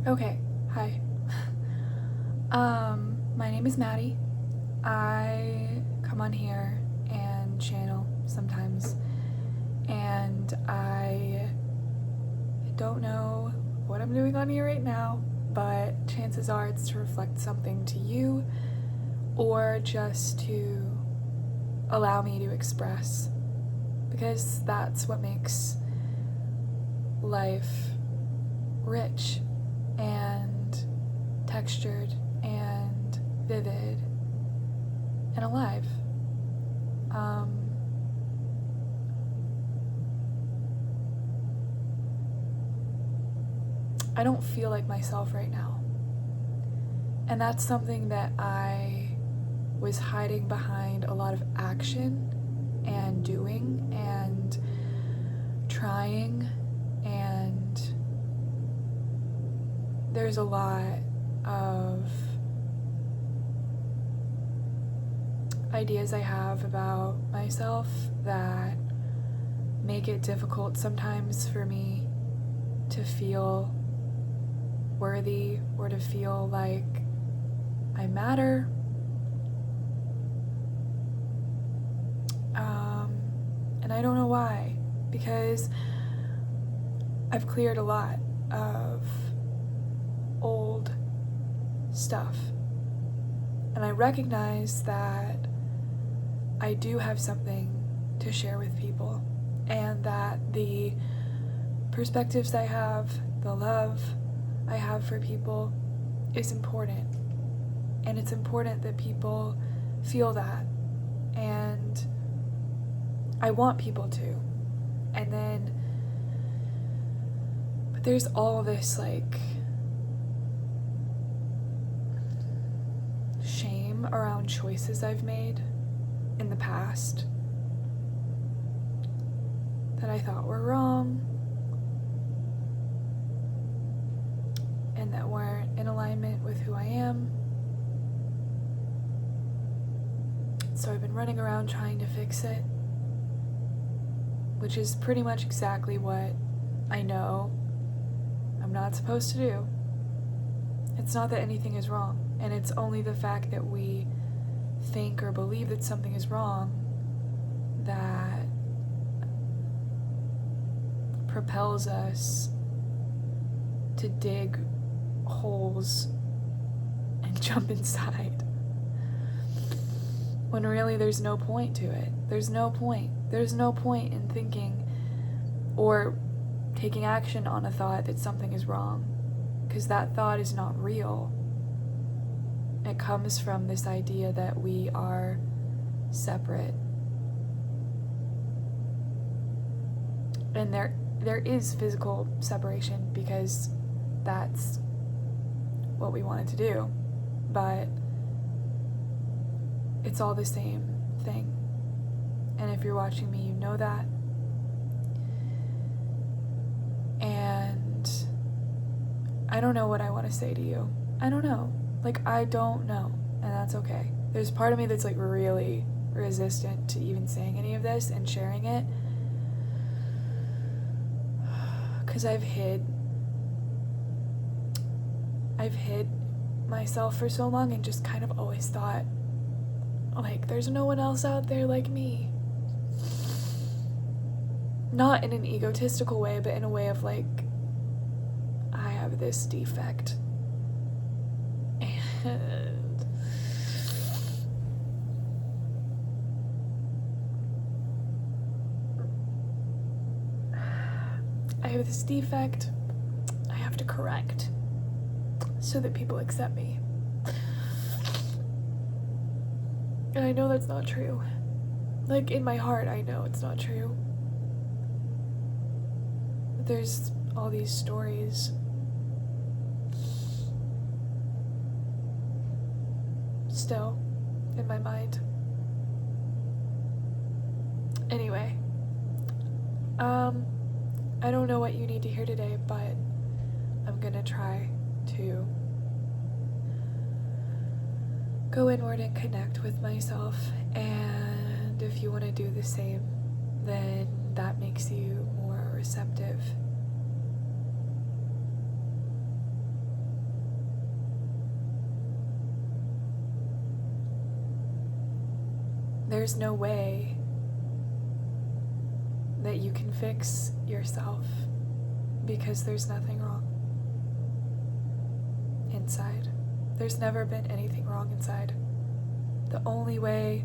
Okay, hi. My name is Maddie. I come on here and channel sometimes, and I don't know what I'm doing on here right now, but chances are it's to reflect something to you or just to allow me to express, because that's what makes life rich and textured and vivid and alive. I don't feel like myself right now. And that's something that I was hiding behind a lot of action and doing and trying, and there's a lot of ideas I have about myself that make it difficult sometimes for me to feel worthy or to feel like I matter. And I don't know why, because I've cleared a lot of old stuff, and I recognize that I do have something to share with people, and that the perspectives I have, the love I have for people is important, and it's important that people feel that, and I want people to. And then, but there's all this like shame around choices I've made in the past that I thought were wrong and that weren't in alignment with who I am. So I've been running around trying to fix it, which is pretty much exactly what I know I'm not supposed to do. It's not that anything is wrong, and it's only the fact that we think or believe that something is wrong that propels us to dig holes and jump inside, when really there's no point to it. There's no point in thinking or taking action on a thought that something is wrong, because that thought is not real. It comes from this idea that we are separate, and there is physical separation because that's what we wanted to do, but it's all the same thing. And if you're watching me, you know that. And I don't know what I want to say to you. I don't know. Like, I don't know. And that's okay. There's part of me that's like really resistant to even saying any of this and sharing it, because I've hid myself for so long and just kind of always thought, like, there's no one else out there like me. Not in an egotistical way, but in a way of like, I have this defect. And I have this defect I have to correct so that people accept me. And I know that's not true. Like, in my heart, I know it's not true. But there's all these stories still in my mind. Anyway, I don't know what you need to hear today, but I'm gonna try to go inward and connect with myself, and if you want to do the same, then that makes you more receptive. There's no way that you can fix yourself because there's nothing wrong inside. There's never been anything wrong inside. The only way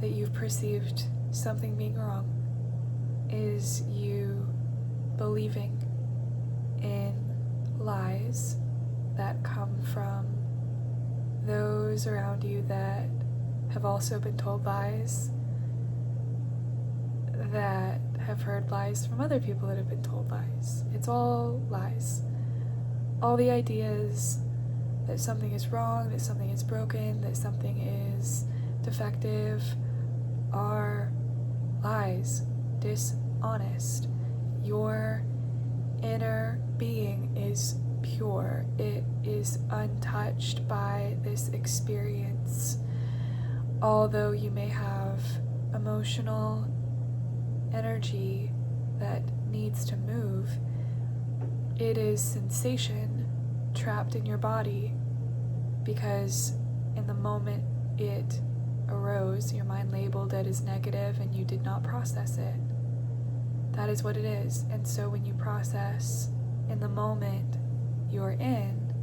that you've perceived something being wrong is you believing in lies that come from those around you that have also been told lies, that have heard lies from other people that have been told lies. It's all lies. All the ideas that something is wrong, that something is broken, that something is defective are lies, dishonest. Your inner being is pure. It is untouched by this experience. Although you may have emotional energy that needs to move, it is sensation trapped in your body because in the moment it arose, your mind labeled it as negative and you did not process it. That is what it is. And so when you process in the moment you're in,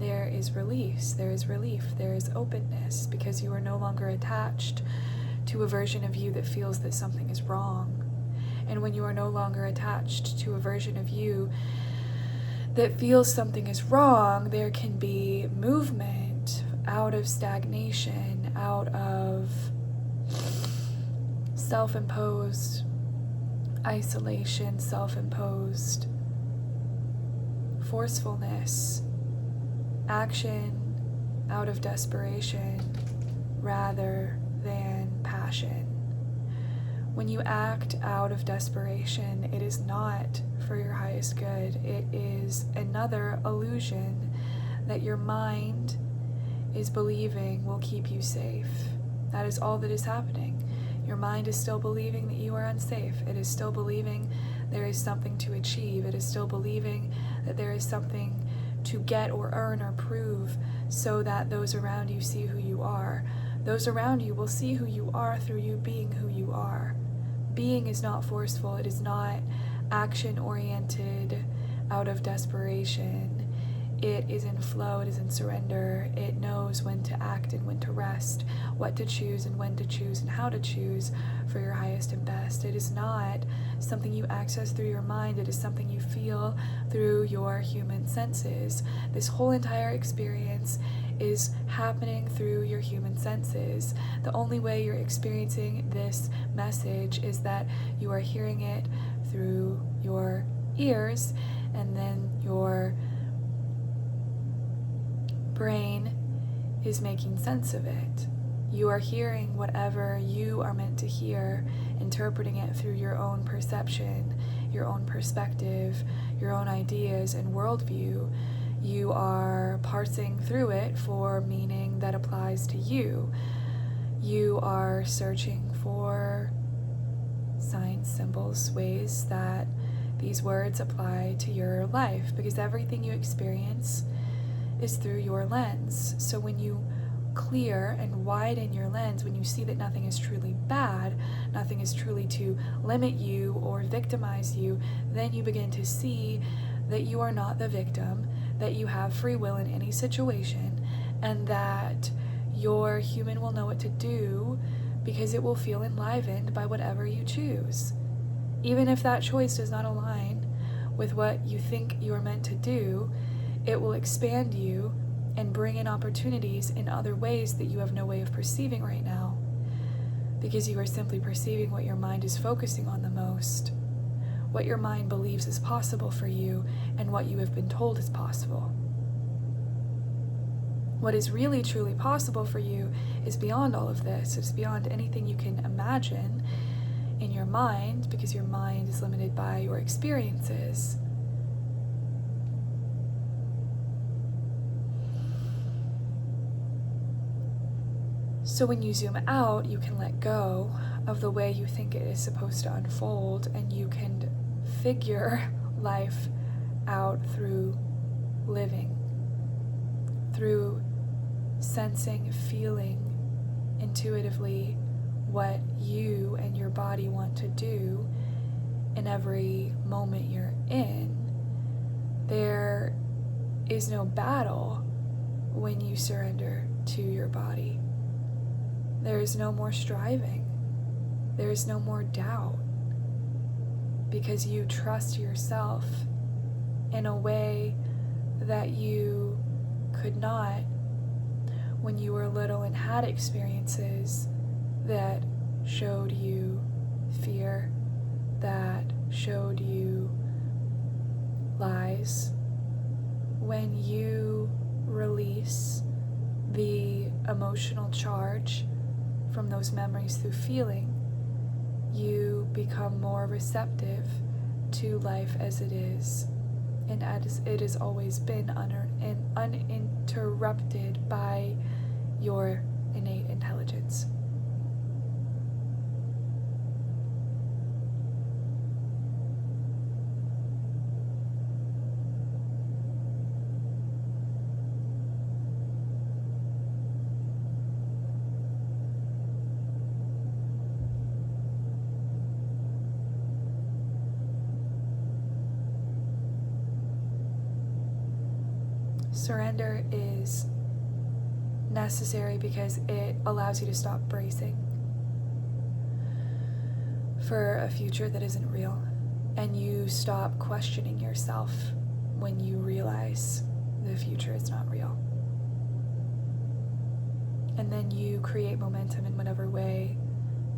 there is release, there is relief, there is openness, because you are no longer attached to a version of you that feels that something is wrong. And when you are no longer attached to a version of you that feels something is wrong, there can be movement out of stagnation, out of self-imposed isolation, self-imposed forcefulness, action out of desperation rather than passion. When you act out of desperation, it is not for your highest good. It is another illusion that your mind is believing will keep you safe. That is all that is happening. Your mind is still believing that you are unsafe. It is still believing there is something to achieve. It is still believing that there is something to get or earn or prove so that those around you see who you are. Those around you will see who you are through you being who you are. Being is not forceful. It is not action-oriented out of desperation. It is in flow. It is in surrender. It knows when to act and when to rest, what to choose and when to choose and how to choose for your highest and best. It is not something you access through your mind. It is something you feel through your human senses. This whole entire experience is happening through your human senses. The only way you're experiencing this message is that you are hearing it through your ears, and then your brain is making sense of it. You are hearing whatever you are meant to hear, interpreting it through your own perception, your own perspective, your own ideas and worldview. You are parsing through it for meaning that applies to you. You are searching for signs, symbols, ways that these words apply to your life, because everything you experience is through your lens. So when you clear and widen your lens, when you see that nothing is truly bad, nothing is truly to limit you or victimize you, then you begin to see that you are not the victim, that you have free will in any situation, and that your human will know what to do because it will feel enlivened by whatever you choose. Even if that choice does not align with what you think you are meant to do, it will expand you and bring in opportunities in other ways that you have no way of perceiving right now, because you are simply perceiving what your mind is focusing on the most, what your mind believes is possible for you, and what you have been told is possible. What is really truly possible for you is beyond all of this. It's beyond anything you can imagine in your mind, because your mind is limited by your experiences. So when you zoom out, you can let go of the way you think it is supposed to unfold, and you can figure life out through living, through sensing, feeling, intuitively what you and your body want to do in every moment you're in, there is no battle when you surrender to your body. There is no more striving. There is no more doubt, because you trust yourself in a way that you could not when you were little and had experiences that showed you fear, that showed you lies. When you release the emotional charge from those memories through feeling, you become more receptive to life as it is, and as it has always been, uninterrupted by your innate intelligence. Surrender is necessary because it allows you to stop bracing for a future that isn't real, and you stop questioning yourself when you realize the future is not real. And then you create momentum in whatever way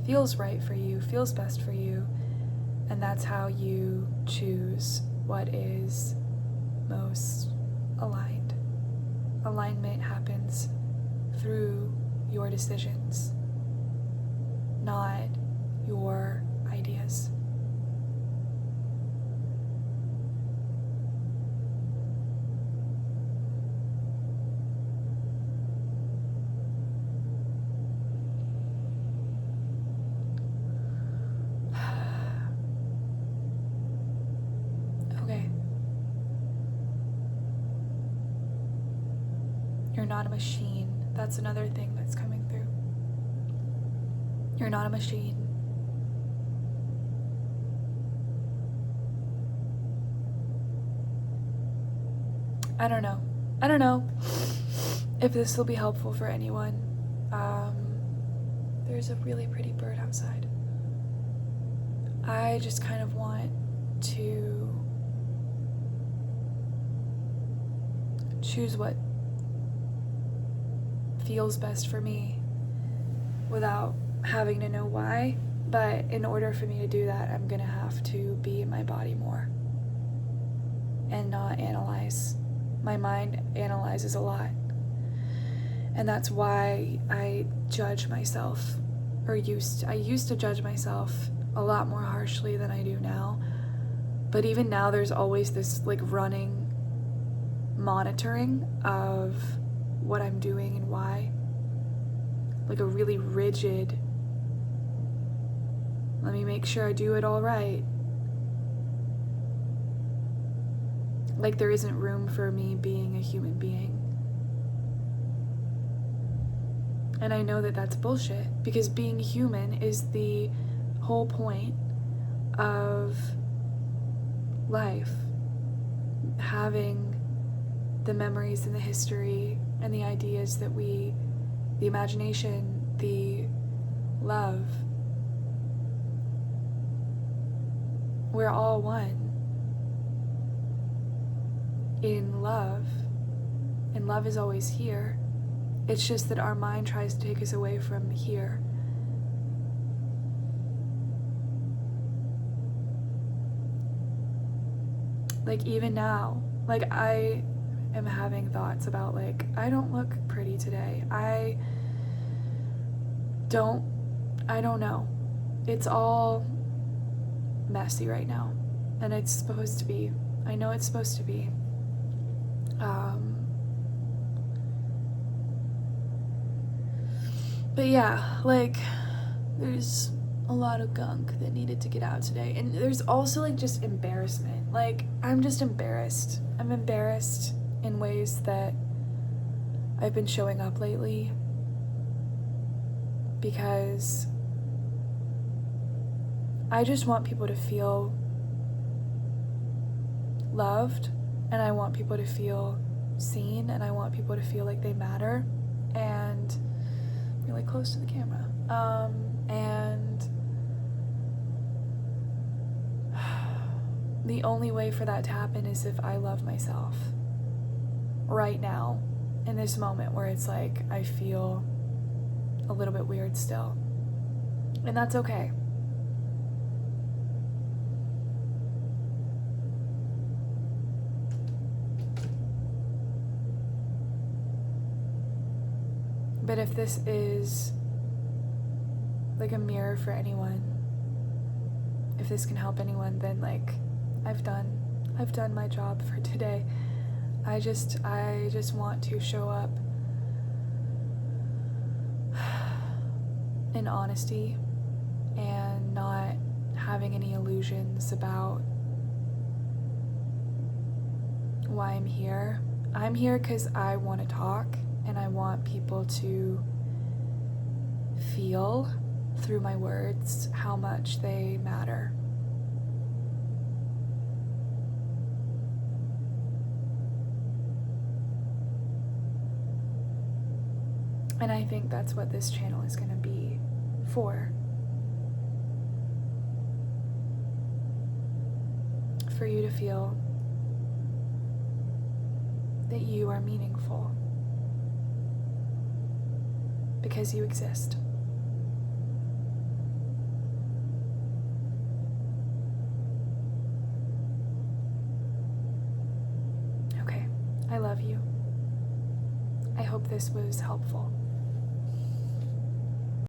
feels right for you, feels best for you, and that's how you choose what is most aligned. Alignment happens through your decisions, not your ideas. Okay. You're not a machine. That's another thing that's coming through. You're not a machine. I don't know if this will be helpful for anyone. There's a really pretty bird outside. I just kind of want to choose what feels best for me without having to know why. But in order for me to do that, I'm gonna have to be in my body more and not analyze. My mind analyzes a lot, and that's why I judge myself, or I used to judge myself a lot more harshly than I do now. But even now, there's always this like running monitoring of what I'm doing and why, like a really rigid, let me make sure I do it all right. Like there isn't room for me being a human being. And I know that that's bullshit, because being human is the whole point of life. Having the memories and the history and the ideas that the imagination, the love. We're all one in love, and love is always here. It's just that our mind tries to take us away from here. Like even now, like I am having thoughts about like, I don't look pretty today. I don't know. It's all messy right now, and it's supposed to be. I know it's supposed to be. But yeah, like there's a lot of gunk that needed to get out today, and there's also like just embarrassment. Like I'm just embarrassed. I'm embarrassed in ways that I've been showing up lately. because I just want people to feel loved, and I want people to feel seen, and I want people to feel like they matter, and really close to the camera. And the only way for that to happen is if I love myself right now, in this moment where it's like I feel a little bit weird still. And that's okay. But if this is like a mirror for anyone, if this can help anyone, then like I've done my job for today. I just want to show up in honesty and not having any illusions about why I'm here. I'm here because I want to talk, and I want people to feel through my words how much they matter. And I think that's what this channel is going to be for. For you to feel that you are meaningful because you exist. Okay, I love you. I hope this was helpful.